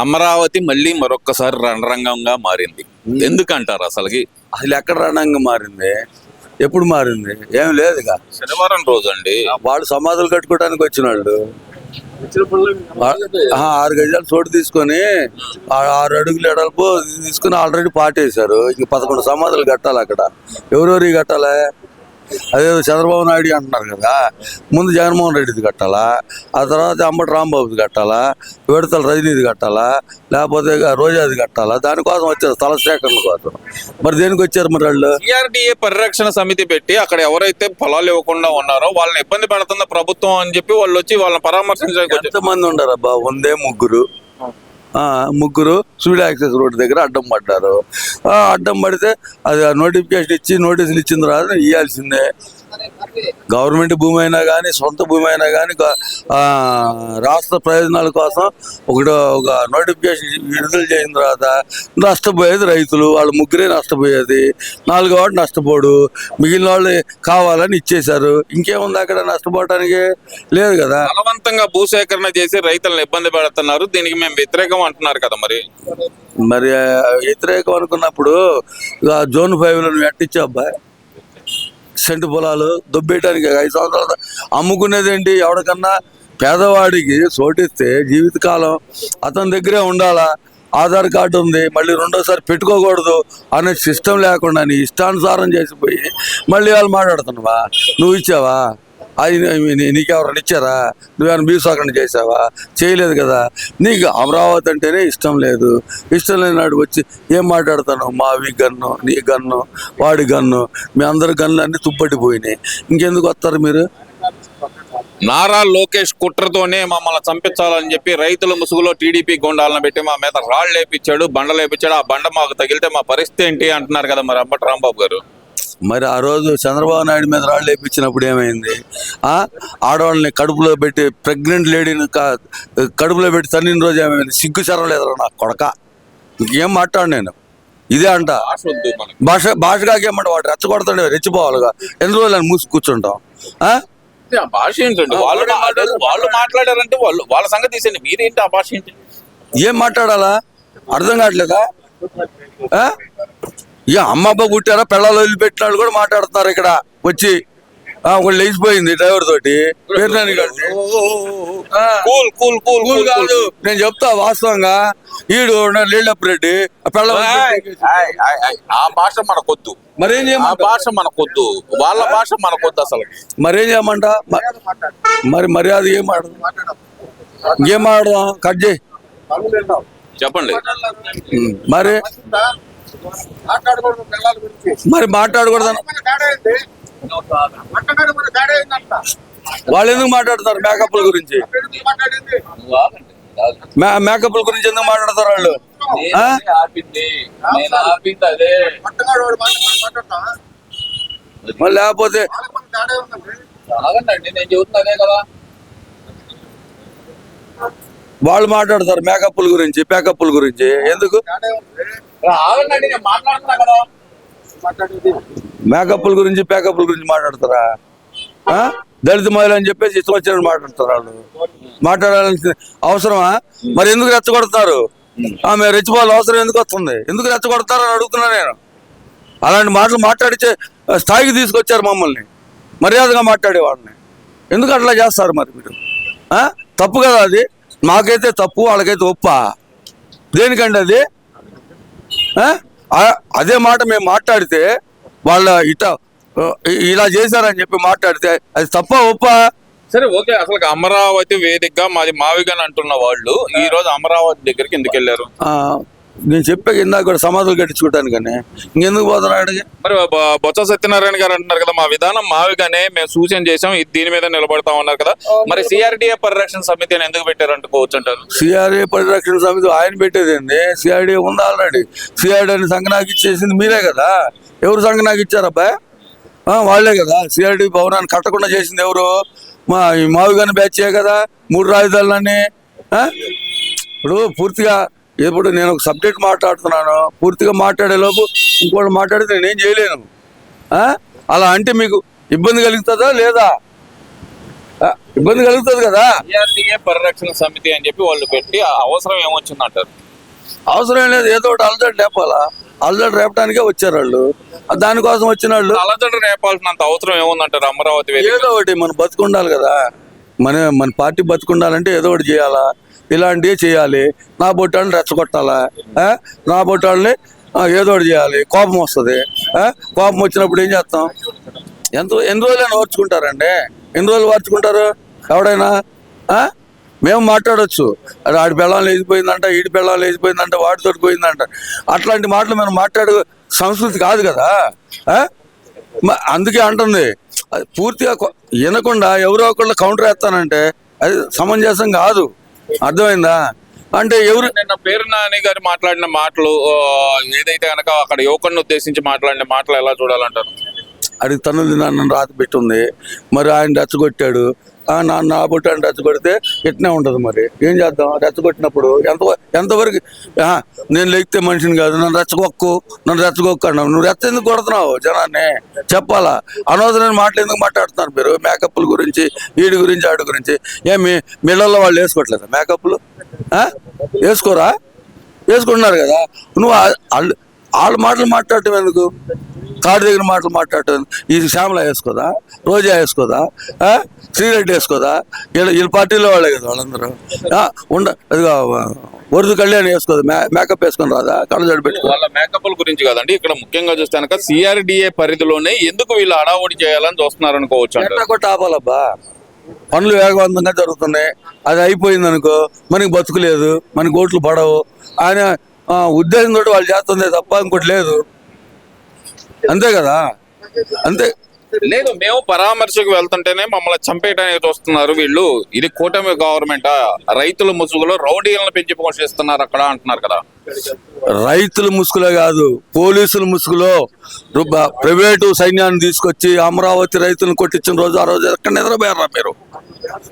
అమరావతి మళ్ళీ మరొక్కసారి రణరంగంగా మారింది. ఎందుకంటారు అసలుకి? అసలు ఎక్కడ రణంగా మారింది? ఎప్పుడు మారింది? ఏం లేదుగా. శనివారం రోజు అండి. వాళ్ళు సమాధులు కట్టుకోవడానికి వచ్చిన వాళ్ళు 6 గజాలు చోటు తీసుకొని 6 అడుగులు ఎడల్పు తీసుకుని ఆల్రెడీ పాటేశారు. ఇంక 11 సమాధులు కట్టాలి అక్కడ. ఎవరెవరి కట్టాలి? అదేదో చంద్రబాబు నాయుడు అంటున్నారు కదా, ముందు జగన్మోహన్ రెడ్డిది కట్టాలా, ఆ తర్వాత అంబటి రాంబాబుది కట్టాలా, విడతల రజనీది కట్టాలా, లేకపోతే రోజాది కట్టాలా? దానికోసం వచ్చారు తలసేకరణ కోసం. మరి దేనికి వచ్చారు మరి వాళ్ళు? సిఆర్డీఏ పరిరక్షణ సమితి పెట్టి అక్కడ ఎవరైతే పొలాలు ఇవ్వకుండా ఉన్నారో వాళ్ళని ఇబ్బంది పెడుతుంది ప్రభుత్వం అని చెప్పి వాళ్ళు వచ్చి వాళ్ళని పరామర్శించడానికి ఎంతమంది ఉండరు అబ్బా? ఉందే ముగ్గురు సివిల్ యాక్సెస్ రోడ్డు దగ్గర అడ్డం పడ్డారు. అడ్డం పడితే అది నోటిఫికేషన్ ఇచ్చి నోటీసులు ఇచ్చిన తర్వాత ఇవ్వాల్సిందే. గవర్నమెంట్ భూమి అయినా కానీ సొంత భూమి అయినా కానీ రాష్ట్ర ప్రయోజనాల కోసం ఒక నోటిఫికేషన్ విడుదల చేసిన తర్వాత నష్టపోయేది రైతులు. వాళ్ళు ముగ్గురే నష్టపోయేది, 4వ వాడు నష్టపోడు. మిగిలిన వాళ్ళు కావాలని ఇచ్చేశారు. ఇంకేముంది అక్కడ నష్టపోవటానికి? లేదు కదా. బలవంతంగా భూసేకరణ చేసి రైతులను ఇబ్బంది పెడుతున్నారు, దీనికి మేము వ్యతిరేకం అంటున్నారు కదా. మరి వ్యతిరేకం అనుకున్నప్పుడు జోన్ 5లో నువ్వు ఎట్టిచ్చావు అబ్బాయి? సెంటు పొలాలు దొబ్బేయడానికి 5 సంవత్సరాలు అమ్ముకునేది ఏంటి? ఎవరికన్నా పేదవాడికి చోటిస్తే జీవితకాలం అతని దగ్గరే ఉండాలా. ఆధార్ కార్డు ఉంది, మళ్ళీ రెండోసారి పెట్టుకోకూడదు అనే సిస్టమ్ లేకుండా నీ ఇష్టానుసారం చేసిపోయి మళ్ళీ వాళ్ళు మాట్లాడుతున్నావా? నువ్వు ఇచ్చావా? అది నీకెవరైనా ఇచ్చారా? నువ్వేమైనా భూసేకరణ చేసావా? చేయలేదు కదా. నీకు అమరావతి అంటేనే ఇష్టం లేదు. ఇష్టం లేనాడు వచ్చి ఏం మాట్లాడతాను? మావి గన్ను, నీ గన్ను, వాడి గన్ను, మీ అందరి గన్నులు అన్నీ తుప్పట్టిపోయినాయి. ఇంకెందుకు వస్తారు మీరు? నారా లోకేష్ కుట్రతోనే మమ్మల్ని చంపించాలని చెప్పి రైతుల ముసుగులో టీడీపీ గుండాలను పెట్టి మా మీద రాళ్ళు లేపించాడు, బండలు లేపించాడు. ఆ బండ మాకు తగిలితే మా పరిస్థితి ఏంటి అంటున్నారు కదా మరి అంబటి రాంబాబు గారు. మరి ఆ రోజు చంద్రబాబు నాయుడు మీద రాళ్ళు వేయించినప్పుడు ఏమైంది? ఆడవాళ్ళని కడుపులో పెట్టి ప్రెగ్నెంట్ లేడీని కడుపులో పెట్టి తన్నిన రోజు ఏమైంది? సిగ్గు చరవలేదురా నా కొడక. ఇంకేం మాట్లాడు నేను? ఇదే అంట భాషగాకేమంట. వాడు రెచ్చగొడతాడు, రెచ్చిపోవాలిగా. ఎన్ని రోజులు అని మూసి కూర్చుంటాం? భాష ఏంటండి? వాళ్ళు మాట్లాడారంటే వాళ్ళ సంగతి తీసేయండి, మీరేంటి ఆ భాష ఏంటి? ఏం మాట్లాడాలా అర్థం కావట్లేదా? ఇక అమ్మ అబ్బా పుట్టారా పిల్లలు వదిలిపెట్టినాడు కూడా మాట్లాడుతున్నారు ఇక్కడ వచ్చి. ఒకళ్ళు లేచిపోయింది డ్రైవర్ తోటి పేరునాని కలిసి. కాదు నేను చెప్తా వాస్తవంగా. ఈడు లేళ్ళప్రెడ్డి ఆ భాష మనకొద్దు. మరేం చేయమంట? భాష మనకొద్దు, వాళ్ళ భాష మనకొద్దు అసలు. మరేం చేయమంట? మరి మర్యాద ఏం ఆడదాం? కట్ చేయి చెప్పండి. మరి మాట్లాడకూడదు. వాళ్ళు ఎందుకు మాట్లాడుతున్నారు మేకప్ల గురించి? మేకప్ల గురించి ఎందుకు మాట్లాడతారు వాళ్ళు? మరి లేకపోతే వాళ్ళు మాట్లాడతారు మేకప్ల గురించి, ప్యాకప్ల గురించి. ఎందుకు మేకప్ల గురించి ప్యాకప్ల గురించి మాట్లాడతారా? దళిత మహిళ అని చెప్పేసి ఇష్టం వచ్చినట్టు మాట్లాడతారు వాళ్ళు. మాట్లాడాల్సిన అవసరమా? మరి ఎందుకు రెచ్చగొడతారు? మేము రెచ్చిపోవాలి అవసరం ఎందుకు వస్తుంది? ఎందుకు రెచ్చగొడతారు అని అడుగుతున్నా నేను. అలాంటి మాటలు మాట్లాడితే స్థాయికి తీసుకొచ్చారు మమ్మల్ని, మర్యాదగా మాట్లాడే వాళ్ళని. ఎందుకు అట్లా చేస్తారు మరి మీరు? తప్పు కదా అది. మాకైతే తప్పు, వాళ్ళకైతే ఒప్పా? దేనికండి అది? అదే మాట మేము మాట్లాడితే వాళ్ళ ఇలా చేశారని చెప్పి మాట్లాడితే అది తప్ప ఒప్పా? సరే ఓకే. అసలు అమరావతి వేదికగా మాది మావిగాని అంటున్న వాళ్ళు ఈ రోజు అమరావతి దగ్గరికి ఎందుకు వెళ్ళారు? నేను చెప్పాక ఇందాక కూడా సమాధులు కట్టించుకోవటానికనే. ఇంకెందుకు పోతున్నాడు? మరి బొత్స సత్యనారాయణ గారు అంటున్నారు కదా, మా విధానం మావిగానే, మేము సూచన చేసాం, దీని మీద నిలబడతాం అన్నారు కదా. మరి సిఆర్డీఏ పరిరక్షణ సమితి అని ఎందుకు పెట్టారు అంటుకోవచ్చు అంటారు? సిఆర్డీఏ పరిరక్షణ సమితి ఆయన పెట్టేదండి. సిఆర్డీఏ ఉంది ఆల్రెడీ. సిఆర్డీని సంఘనాకి ఇచ్చేసింది మీరే కదా. ఎవరు సంఘనాకి ఇచ్చారు అబ్బాయి? వాళ్లే కదా. సిఆర్డీ భవనాన్ని కట్టకుండా చేసింది ఎవరు? మావిగాని బ్యాచే కదా. 3 రాజధానులన్నీ. ఇప్పుడు పూర్తిగా ఇప్పుడు నేను ఒక సబ్జెక్ట్ మాట్లాడుతున్నాను, పూర్తిగా మాట్లాడేలోపు ఇంకోటి మాట్లాడితే నేనేం చేయలేను. అలా అంటే మీకు ఇబ్బంది కలుగుతుందా లేదా? ఇబ్బంది కలుగుతుంది కదా. సిఆర్డీఏ పరిరక్షణ సమితి అని చెప్పి వాళ్ళు పెట్టి ఆ అవసరం ఏమొచ్చిందంటారు? అవసరం లేదు, ఏదో ఒకటి అలజడి లేపాలా. అలజడి రేపడానికే వచ్చారు వాళ్ళు. దానికోసం వచ్చిన వాళ్ళు అలజడి రేపాల్సినంత అవసరం ఏముందంటారు? అమరావతి వేదిక ఏదో ఒకటి మన బతుకుండాలి కదా. మన పార్టీ బతుకుండాలంటే ఏదో ఒకటి చేయాలా, ఇలాంటివి చేయాలి. నా బొట్టాలని రెచ్చగొట్టాలా, నా బొట్టాలని ఏదో ఒకటి చేయాలి. కోపం వస్తుంది. కోపం వచ్చినప్పుడు ఏం చేస్తాం? ఎన్ని రోజులైనా ఓర్చుకుంటారండి? ఎన్ని రోజులు ఓర్చుకుంటారు ఎవడైనా? మేము మాట్లాడొచ్చు, అది ఆడి పెళ్ళాలు లేచిపోయిందంట, ఈడి పెళ్ళాలు లేచిపోయిందంట, వాడితో పోయిందంట, అట్లాంటి మాటలు మనం మాట్లాడే సంస్కృతి కాదు కదా. అందుకే అంటుంది, అది పూర్తిగా వినకుండా ఎవరో ఒకళ్ళు కౌంటర్ వేస్తానంటే అది సమంజసం కాదు. అర్థమైందా? అంటే ఎవరు నిన్న పేరు నాని గారు మాట్లాడిన మాటలు ఏదైతే కనుక అక్కడ యువకుడిని ఉద్దేశించి మాట్లాడిన మాటలు ఎలా చూడాలంటారు? అది తనది నన్ను రాతి పెట్టుంది. మరి ఆయన రెచ్చగొట్టాడు, నా బొట్టాన్ని రెచ్చగొడితే ఇట్నే ఉంటుంది. మరి ఏం చేద్దాం? రెచ్చగొట్టినప్పుడు ఎంతవరకు నేను లేగితే మనిషిని కాదు, నన్ను రెచ్చగొక్కు అన్నావు. నువ్వు రెచ్చ ఎందుకు కొడుతున్నావు జనాన్ని? చెప్పాలా? అనవసరమైన మాటలు ఎందుకు మాట్లాడుతున్నారు మీరు? మేకప్ల గురించి, వీడి గురించి, ఆడి గురించి. ఏమి మిళ్ళల్లో వాళ్ళు వేసుకోవట్లేదా మేకప్లు? వేసుకోరా? వేసుకుంటున్నారు కదా. నువ్వు వాళ్ళ మాటలు మాట్లాడటం ఎందుకు? కాడు దగ్గర మాటలు మాట్లాడటం. ఇది శ్యామల వేసుకోదా? రోజా వేసుకోదా? శ్రీరెడ్డి వేసుకోదా? వీళ్ళ పార్టీలో వాళ్ళే కదా వాళ్ళందరూ. అదిగా వరుదు కళ్యాణ్ వేసుకోదు, మేకప్ వేసుకొని రాదా? కళ్ళజోడు పెట్టుకో. వాళ్ళ మేకప్ల గురించి కాదండి, ఇక్కడ ముఖ్యంగా చూస్తే కనుక సిఆర్డీఏ పరిధిలోనే ఎందుకు వీళ్ళు హడావుడి చేయాలని చూస్తున్నారు అనుకోవచ్చు. ఎట్లా కొట్టి ఆపాలబ్బా? పనులు వేగవంతంగా జరుగుతున్నాయి. అది అయిపోయింది అనుకో, మనకి బతుకులేదు, మనకి ఓట్లు పడవు ఆయన ఉద్దేశంతో వాళ్ళు చేస్తుందే తప్ప ఇంకోటి లేదు. అంతే కదా. అంతే లేదు, మేము పరామర్శకు వెళ్తుంటేనే మమ్మల్ని చంపేయడానికి చూస్తున్నారు వీళ్ళు. ఇది కూటమి గవర్నమెంటా? రైతుల ముసుగులో రౌడీలను పెంచి పోషిస్తున్నారు అక్కడ అంటున్నారు కదా. రైతుల ముసుగులో కాదు, పోలీసుల ముసుగులో ప్రైవేటు సైన్యాన్ని తీసుకొచ్చి అమరావతి రైతులను కొట్టించిన రోజు ఆ రోజు ఎక్కడ నిద్రపోయారా మీరు?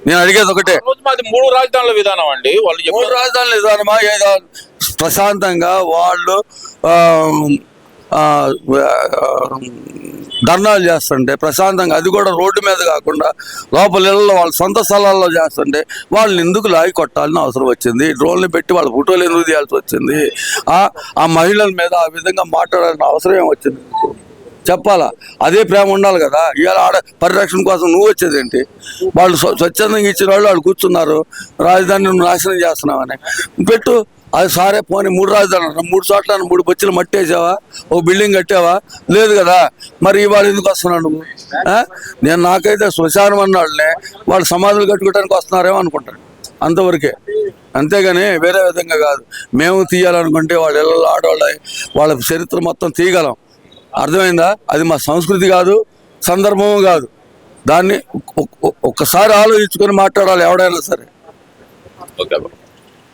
నేను అడిగేది ఒకటే. మాది 3 రాజధానుల విధానం అండి. వాళ్ళు 3 రాజధానుల విధానమా? ఏదో ప్రశాంతంగా వాళ్ళు ధర్నాలు చేస్తుంటే ప్రశాంతంగా, అది కూడా రోడ్డు మీద కాకుండా లోపల ఇళ్ళలో వాళ్ళ సొంత స్థలాల్లో చేస్తుంటే వాళ్ళని ఎందుకు లాగి కొట్టాలని అవసరం వచ్చింది? డ్రోన్లు పెట్టి వాళ్ళ ఫోటోలు ఎందుకు తీయాల్సి వచ్చింది? ఆ మహిళల మీద ఆ విధంగా మాట్లాడాల్సిన అవసరం ఏమొచ్చింది? చెప్పాలా? అదే ప్రేమ ఉండాలి కదా. ఇవాళ ఆడ పరిరక్షణ కోసం నువ్వు వచ్చేదేంటి? వాళ్ళు స్వచ్ఛందంగా ఇచ్చిన వాళ్ళు కూర్చున్నారు, రాజధాని నువ్వు నాశనం చేస్తున్నావని పెట్టు. అది సారే పోనీ 3 రాజధానులు, 3 చోట్ల 3 బొచ్చులు మట్టి వేసావా? ఓ బిల్డింగ్ కట్టావా? లేదు కదా. మరి ఇవాళ ఎందుకు వస్తున్నావు నువ్వు? నేను నాకైతే శ్మశానం అన్న వాళ్ళనే వాళ్ళు సమాధులు కట్టుకోవడానికి వస్తున్నారేమో అనుకుంటాను, అంతవరకే. అంతేగాని వేరే విధంగా కాదు. మేము తీయాలనుకుంటే వాళ్ళ ఇళ్ళలో వాళ్ళ చరిత్ర మొత్తం తీయగలం. అర్థమైందా? అది మా సంస్కృతి కాదు, సందర్భము కాదు. దాన్ని ఒక్కసారి ఆలోచించుకొని మాట్లాడాలి ఎవడైనా సరే. ఓకే.